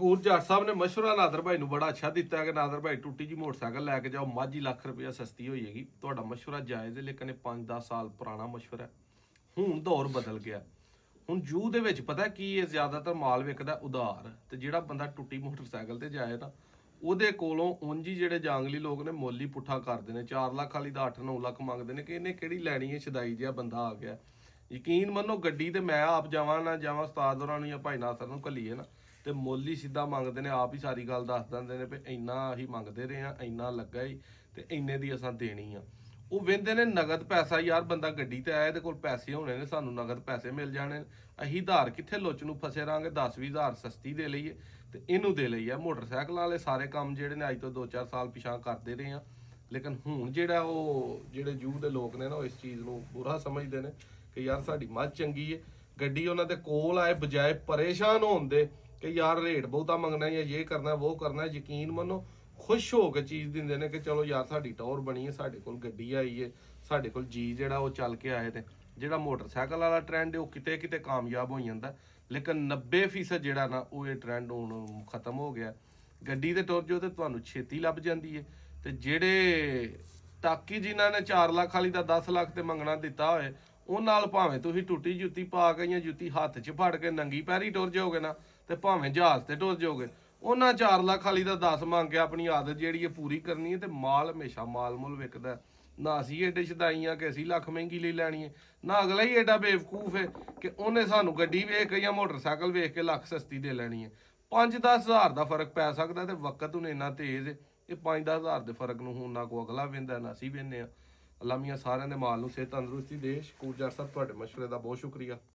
School ਜੱਟ ਸਾਹਿਬ ਨੇ ਮਸ਼ਵਰਾ ਨਾਦਰ ਭਾਈ ਨੂੰ ਬੜਾ ਅੱਛਾ ਦਿੱਤਾ ਕਿ ਨਾਦਰ ਭਾਈ ਟੁੱਟੀ ਜੀ ਮੋਟਰਸਾਈਕਲ ਲੈ ਕੇ ਜਾਓ, ਮਾਝੀ ਲੱਖ ਰੁਪਇਆ ਸਸਤੀ ਹੋ ਜਾਏਗੀ। ਤੁਹਾਡਾ ਮਸ਼ਵਰਾ ਜਾਇਜ਼ ਹੈ, ਲੇਕਿਨ ਇਹ 5-10 ਸਾਲ ਪੁਰਾਣਾ ਮਸ਼ਵਰਾ ਹੈ। ਹੁਣ ਦੌਰ ਬਦਲ ਗਿਆ। ਹੁਣ ਜੂ ਦੇ ਵਿੱਚ ਪਤਾ ਕੀ ਹੈ, ਜ਼ਿਆਦਾਤਰ ਮਾਲ ਵਿਕਦਾ ਉਧਾਰ, ਤੇ ਜਿਹੜਾ ਬੰਦਾ ਟੁੱਟੀ ਮੋਟਰਸਾਈਕਲ ਤੇ ਜਾਏ ਨਾ ਉਹਦੇ ਕੋਲੋਂ ਉਂਝ ਹੀ ਜਿਹੜੇ ਜਾਂਗਲੀ ਲੋਕ ਨੇ ਮੁੱਲ ਹੀ ਪੁੱਠਾ ਕਰਦੇ ਨੇ। 4 ਲੱਖ ਵਾਲੀ ਦਾ 8-9 ਲੱਖ ਮੰਗਦੇ ਨੇ ਕਿ ਇਹਨੇ ਕਿਹੜੀ ਲੈਣੀ ਹੈ, ਸ਼ਦਾਈ ਜਿਹਾ ਬੰਦਾ ਆ ਗਿਆ। ਯਕੀਨ ਮੰਨੋ, ਗੱਡੀ ਤੇ ਮੈਂ ਆਪ ਜਾਵਾਂ ਨਾ ਜਾਵਾਂ, ਉਸਤਾਦ ਹੋਰਾਂ ਨੂੰ ਜਾਂ ਭਾਈ ਨਾਸਰ ਨੂੰ ਘੱਲੀਏ ਨਾ, ਤੇ ਮੁੱਲ ਹੀ ਸਿੱਧਾ ਮੰਗਦੇ ਨੇ। ਆਪ ਹੀ ਸਾਰੀ ਗੱਲ ਦੱਸ ਦਿੰਦੇ ਨੇ ਵੀ ਇੰਨਾ ਅਸੀਂ ਮੰਗਦੇ ਰਹੇ ਆ, ਇੰਨਾ ਲੱਗਾ ਹੀ ਤੇ ਇੰਨੇ ਦੀ ਅਸਾਂ ਦੇਣੀ ਆ। ਉਹ ਵਹਿੰਦੇ ਨੇ ਨਗਦ ਪੈਸਾ। ਯਾਰ ਬੰਦਾ ਗੱਡੀ ਤੇ ਆਇਆ, ਇਹਦੇ ਕੋਲ ਪੈਸੇ ਹੋਣੇ ਨੇ, ਸਾਨੂੰ ਨਗਦ ਪੈਸੇ ਮਿਲ ਜਾਣੇ। ਅਸੀਂ ਧਾਰ ਕਿੱਥੇ ਲੁੱਚ ਨੂੰ ਫਸੇ ਰਾਂਗੇ। 10-20 ਹਜ਼ਾਰ ਸਸਤੀ ਦੇ ਲਈਏ ਤੇ ਇਹਨੂੰ ਦੇ ਲਈ ਆ। ਮੋਟਰਸਾਈਕਲ ਵਾਲੇ ਸਾਰੇ ਕੰਮ ਜਿਹੜੇ ਨੇ ਅੱਜ ਤੋਂ 2-4 ਸਾਲ ਪਿਛਾਂ ਕਰਦੇ ਰਹੇ ਆ, ਲੇਕਿਨ ਹੁਣ ਜਿਹੜਾ ਉਹ ਜਿਹੜੇ ਜੂ ਦੇ ਲੋਕ ਨੇ ਨਾ, ਉਹ ਇਸ ਚੀਜ਼ ਨੂੰ ਬੁਰਾ ਸਮਝਦੇ ਨੇ ਕਿ ਯਾਰ ਸਾਡੀ ਮੱਝ ਚੰਗੀ ਹੈ। ਗੱਡੀ ਉਹਨਾਂ ਦੇ ਕੋਲ ਆਏ ਬਜਾਏ ਪਰੇਸ਼ਾਨ ਹੋਣ ਦੇ ਕਿ ਯਾਰ ਰੇਟ ਬਹੁਤਾ ਮੰਗਣਾ ਜਾਂ ਇਹ ਕਰਨਾ ਉਹ ਕਰਨਾ, ਯਕੀਨ ਮੰਨੋ ਖੁਸ਼ ਹੋ ਕੇ ਚੀਜ਼ ਦਿੰਦੇ ਨੇ ਕਿ ਚਲੋ ਯਾਰ ਸਾਡੀ ਟੌਰ ਬਣੀ ਹੈ, ਸਾਡੇ ਕੋਲ ਗੱਡੀ ਆਈ ਹੈ, ਸਾਡੇ ਕੋਲ ਜੀ ਜਿਹੜਾ ਉਹ ਚੱਲ ਕੇ ਆਏ ਨੇ। ਜਿਹੜਾ ਮੋਟਰਸਾਈਕਲ ਵਾਲਾ ਟ੍ਰੈਂਡ ਹੈ ਉਹ ਕਿਤੇ ਕਿਤੇ ਕਾਮਯਾਬ ਹੋ ਜਾਂਦਾ, ਲੇਕਿਨ 90% ਜਿਹੜਾ ਨਾ ਉਹ ਇਹ ਟ੍ਰੈਂਡ ਹੁਣ ਖਤਮ ਹੋ ਗਿਆ। ਗੱਡੀ ਤੇ ਟੁਰ ਜਾਓ ਤੇ ਤੁਹਾਨੂੰ ਛੇਤੀ ਲੱਭ ਜਾਂਦੀ ਹੈ। ਤੇ ਜਿਹੜੇ ਟਾਕੀ ਜਿਨ੍ਹਾਂ ਨੇ 4 ਲੱਖ ਵਾਲੀ ਦਾ 10 ਲੱਖ ਤੇ ਮੰਗਣਾ ਦਿੱਤਾ ਹੋਏ, ਉਹ ਨਾਲ ਭਾਵੇਂ ਤੁਸੀਂ ਟੁੱਟੀ ਜੁੱਤੀ ਪਾ ਕੇ ਜਾਂ ਜੁੱਤੀ ਹੱਥ 'ਚ ਫੜ ਕੇ ਨੰਗੀ ਪੈਰੀ ਟੁਰ ਜਾਓਗੇ ਨਾ, ਤੇ ਭਾਵੇਂ ਜਹਾਜ਼ ਤੇ ਟੁਰ ਜਾਓਗੇ, ਉਹਨਾਂ 4 ਲੱਖ ਵਾਲੀ ਦਾ 10 ਮੰਗ ਕੇ ਆਪਣੀ ਆਦਤ ਜਿਹੜੀ ਹੈ ਪੂਰੀ ਕਰਨੀ ਹੈ। ਤੇ ਮਾਲ ਹਮੇਸ਼ਾ ਮਾਲ ਮੁੱਲ ਵਿਕਦਾ। ਨਾ ਅਸੀਂ ਏਡੇ ਸ਼ਦਾਈ ਆ ਕਿ ਅਸੀਂ ਲੱਖ ਮਹਿੰਗੀ ਲਈ ਲੈਣੀ ਹੈ, ਨਾ ਅਗਲਾ ਹੀ ਏਡਾ ਬੇਵਕੂਫ ਹੈ ਕਿ ਉਹਨੇ ਸਾਨੂੰ ਗੱਡੀ ਵੇਖ ਕੇ ਜਾਂ ਮੋਟਰਸਾਈਕਲ ਵੇਖ ਕੇ ਲੱਖ ਸਸਤੀ ਦੇ ਲੈਣੀ ਹੈ। 5-10 ਹਜ਼ਾਰ ਦਾ ਫਰਕ ਪੈ ਸਕਦਾ, ਤੇ ਵਕਤ ਹੁਣ ਇੰਨਾ ਤੇਜ਼ ਹੈ ਕਿ 5-10 ਹਜ਼ਾਰ ਦੇ ਫਰਕ ਨੂੰ ਹੁਣ ਨਾ ਕੋਈ ਅਗਲਾ ਵਹਿੰਦਾ ਨਾ ਅਸੀਂ ਵਹਿੰਦੇ ਆ। ਅੱਲਾ ਮੀਆਂ ਸਾਰਿਆਂ ਦੇ ਮਾਲ ਨੂੰ ਸਿਹਤ ਤੰਦਰੁਸਤੀ ਦੇ। ਸਕੂਲ ਜੱਟ ਸਾਹਿਬ ਤੁਹਾਡੇ ਮਸ਼ਵਰੇ ਦਾ ਬਹੁਤ ਸ਼ੁਕਰੀਆ।